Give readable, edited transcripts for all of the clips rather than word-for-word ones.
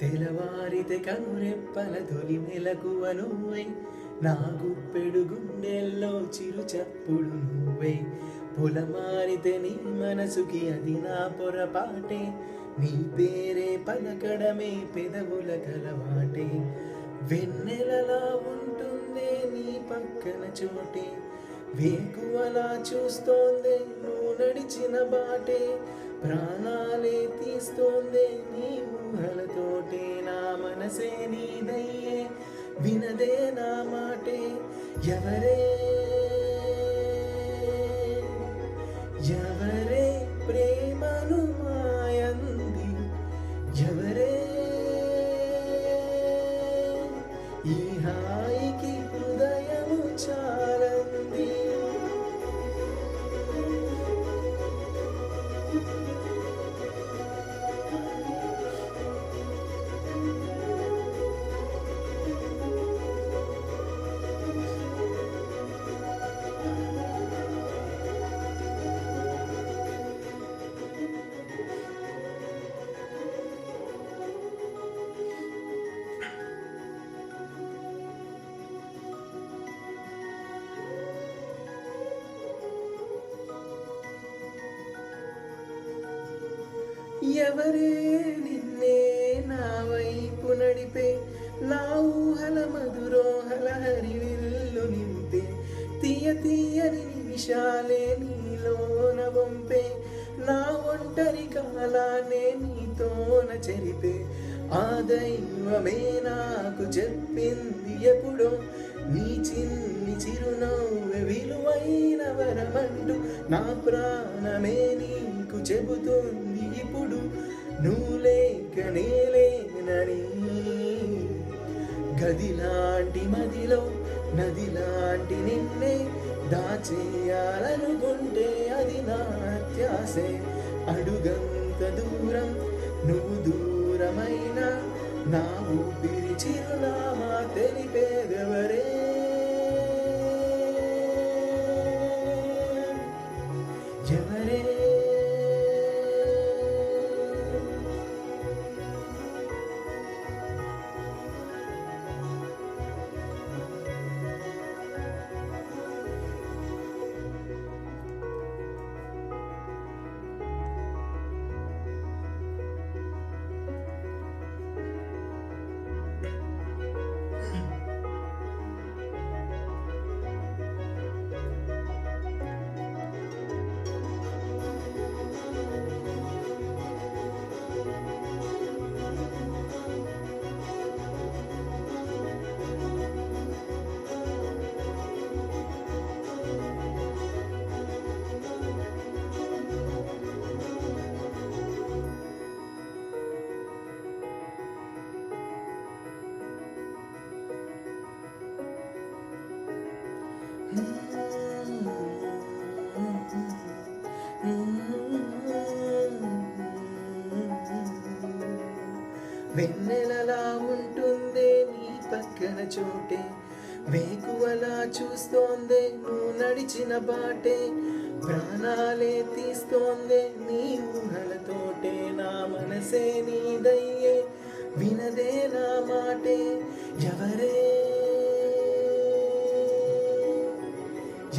తెలవారితే కనురెప్పల తొలి మెలకువ నువ్వే, నా గుప్పెడు గుండెల్లో చిరు చప్పుడు నువ్వే. పొలమారితే నీ మనసుకి అది నా పొరపాటే, నీ పేరే పలకడమే పెదవుల కలవాటే. వెన్నెలలా ఉంటుందే నీ పక్కన చోటే, వేకువలా చూస్తోందే నువ్వు నడిచిన బాటే. ప్రాణాలే తీస్తోందే నీ ఊహలతోటే, నా మనసే నీదయ్యే వినదే నా మాటే. ఎవరే ఎవరే ప్రేమను మాయంది, ఎవరే ఈ హాయికి హృదయము చాలంది. ఎవరే నిన్నే నా వైపు నడిపే, నా ఊహల మధురోహల హరివిల్లు నింపే. తీయ తీయని నిమిషాలే నీలోన వంపే, నా ఒంటరి కాలాన్నే నీతోన చెరిపే. ఆ దైవమే నాకు చెప్పింది ఎప్పుడో, నీ చిన్ని చిరునవ్వే విలువైన వరమంటూ. నా ప్రాణమే నీకు చెబుతుంది ఇప్పుడు, నువ్వు లేక నేలేనని. గదిలాంటి మదిలో నదిలాంటి నిన్నే దాచేయాలనుకుంటే అది నా అత్యాసే. అడుగంత దూరం నువ్వు దూరమైన, నా ఊపిరి చిరునామా తెలిపేదెవరే. ఎవరే వెన్నెలలా ఉంటుందే నీ పక్కన చోటే, వేకువలా చూస్తోందే నువ్వు నడిచిన బాటే. ప్రాణాలే తీస్తోందే నీ ఊహలతోటే, నా మనసే నీదయ్యే వినదే నా మాటే. ఎవరే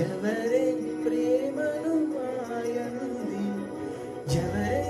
ఎవరే ప్రేమను మాయంది, ఎవరే